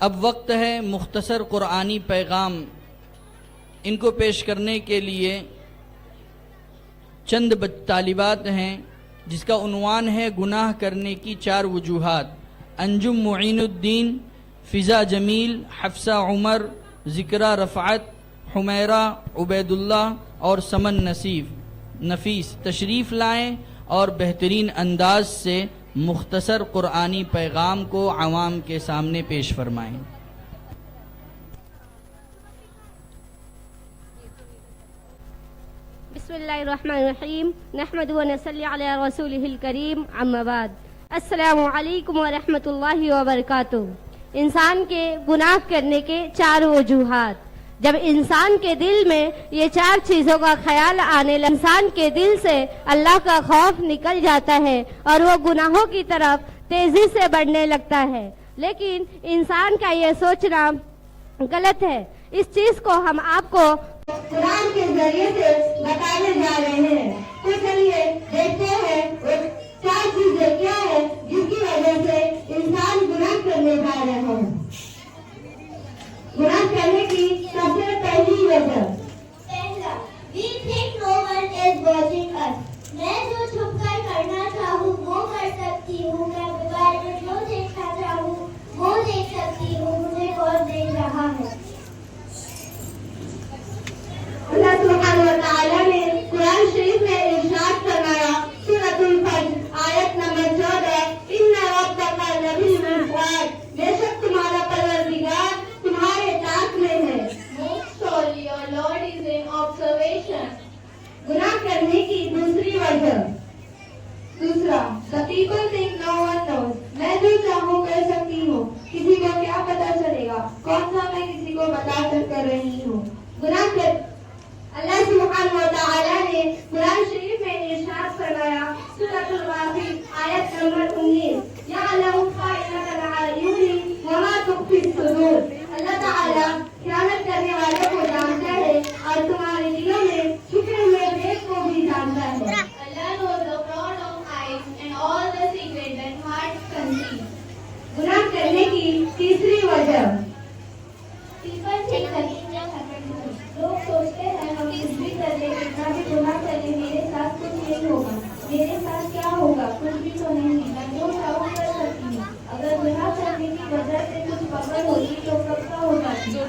اب وقت ہے مختصر قرآنی پیغام ان کو پیش کرنے کے لیے چند طالبات ہیں جس کا عنوان ہے گناہ کرنے کی 4 وجوہات۔ انجم معین الدین، فضا جمیل، حفصہ عمر، ذکرہ رفعت، حمیرہ عبید اللہ اور سمن نفیس تشریف لائیں اور بہترین انداز سے مختصر قرآنی پیغام کو عوام کے سامنے پیش فرمائیں۔ بسم اللہ الرحمن الرحیم، نحمد و نصلی علی رسولہ الکریم، اما بعد۔ السلام علیکم ورحمۃ اللہ وبرکاتہ۔ انسان کے گناہ کرنے کے 4 وجوہات۔ جب انسان کے دل میں یہ 4 چیزوں کا خیال آنے لگے، انسان کے دل سے اللہ کا خوف نکل جاتا ہے اور وہ گناہوں کی طرف تیزی سے بڑھنے لگتا ہے۔ لیکن انسان کا یہ سوچنا غلط ہے۔ اس چیز کو ہم آپ کو قرآن کے ذریعے سے بتانے جا رہے ہیں۔ تو چلیے دیکھتے ہیں وہ 4 چیزیں کیا ہے جس کی وجہ سے انسان گناہ کرنے جا رہے ہیں۔ گناہ کرنے کی سب سے پہلی وجہ، پہلا، we think no one is watching us۔ میں جو چھپ کر کرنا چاہوں وہ کر سکتی ہوں، میں موبائل میں جو دیکھنا چاہوں وہ دیکھ سکتی ہوں، مجھے کون دیکھ رہا ہے۔ اللہ سبحانہ و تعالیٰ نے قرآن شریف میں ارشاد فرمایا، سورۃ الفجر آیت نمبر 14، ان ربک لبالمرصاد، بے شک تمہارا پروردگار تمہارے تاک میں ہے۔ Most surely your Lord is in observation۔ گناہ کرنے کی دوسری وجہ، دوسرا، the people think no one knows، میں جو چاہوں کر سکتی ہوں، کسی کو کیا پتا چلے گا، کون سا میں کسی کو بتا کر رہی ہوں۔ گناہ کر اللہ سبحانہ و تعالیٰ نے قرآن شریف میں ارشاد فرمایا، سورۃ الغافر آیت نمبر 19، یعلم خائنۃ الاعین وما تخفی الصدور۔ اللہ تعالیٰ خیانت کرنے والوں کو جانتا ہے اور تمہارے دلوں میں چھپے ہوئے بھید کو بھی جانتا ہے۔ Allah knows the fraud of eyes and all the secret that hearts conceive۔ گناہ کرنے کی تیسری وجہ، People think that it just happened to me۔ لوگ سوچتے ہیں ہم کچھ بھی کر لیں، کتنا بھی گناہ کر لیں، میرے ساتھ کچھ نہیں ہوگا، میرے ساتھ کیا ہوگا، کچھ بھی تو نہیں، میں جو چاہوں کر سکتی ہوں۔ اگر گناہ کرنے کی وجہ سے کچھ پکڑ ہوتی تو کب کا ہو جاتی۔ زور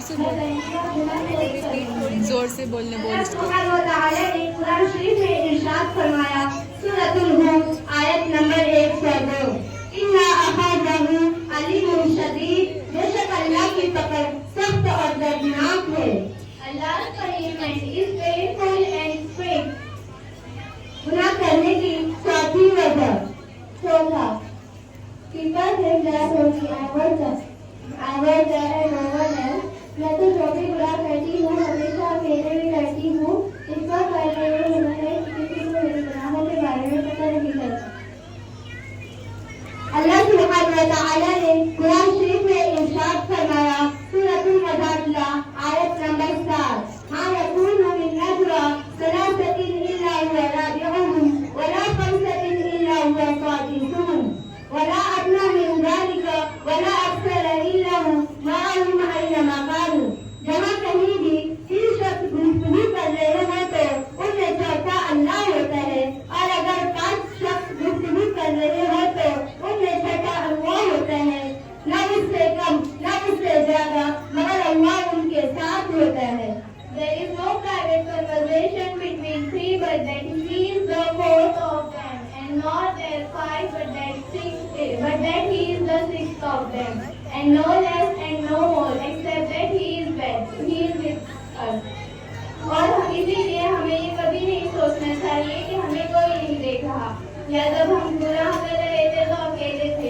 سے بولنے اللہ سبحانہ و تعالیٰ نے قرآن شریف میں ارشاد فرمایا، سورۃ الہود آیت نمبر 102، اِنَّا أَخَذَهُ عَلِيمٌ شَدِيدٌ، بے شک اللہ کی پکڑ سخت اور دردناک ہے۔ Allah's punishment is painful and strict۔ گناہ کرنے کی چوتھی وجہ، چوتھا، people think that only I was there and no one else۔ میں تو جو بھی گناہ کرتی ہوں ہمیشہ میرے بھی کرتی ہوں، اس کا فرق یہ ہونا ہے کہ کسی کو میرے گناہوں کے بارے میں پتہ نہیں چلتا۔ اللہ سبحانہ و تعالیٰ نے قرآن شریف میں ارشاد فرمایا، سورۃ المجادلہ آیت نمبر 7، مَا يَكُونُ مِن نَجْوَىٰ ثَلَاثَةٍ إِلَّا هُوَ رَابِعُهُمْ وَلَا خَمْسَةٍ إِلَّا هُوَ سَادِسُهُمْ وَلَا أَدْنَىٰ مِن ذَٰلِكَ وَلَا أَكْثَرَ إِلَّا هُمْ مَعَهُمْ أَيْنَمَا كَانُوا۔ جہاں کہیں بھی 30 شخص گفتگو کر رہے ہیں تو ان میں چوتھا اللہ ہوتا ہے، اور اگر 5 شخص گفتگو کر رہے ہیں تو ان میں چھٹا اللہ ہوتا ہے، نہ اس سے کم نہ اس سے زیادہ، مگر اللہ ان کے ساتھ ہوتا ہے۔ There is no private conversation between 3, but that he is the 4th of them, and not there 5, but that he is the 6th of them, and no less and no more, except that he is with us۔ اور اسی لیے ہمیں یہ کبھی نہیں سوچنا چاہیے کہ ہمیں کوئی نہیں دیکھ رہا، یا جب ہم گناہ کر رہے تھے تو اکیلے تھے،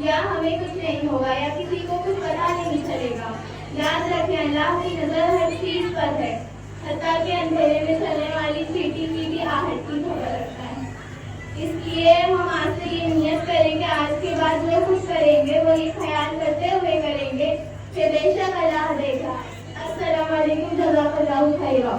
یا ہمیں کچھ نہیں ہوگا، یا کسی کو کچھ پتا نہیں چلے گا۔ یاد رکھیں اللہ کی نظر ہر چیز پر ہے، حتیٰ کہ اندھیرے میں چلنے والی چیٹی کی بھی آہٹ کی خبر رکھتا ہے۔ اس لیے ہم آج سے یہ نیت کریں کہ آج کے بعد جو کچھ کریں گے وہ یہ خیال کرتے ہوئے کریں گے کہ بے شک اللہ دیکھا۔ السلام علیکم، جزاک اللہ خیرا۔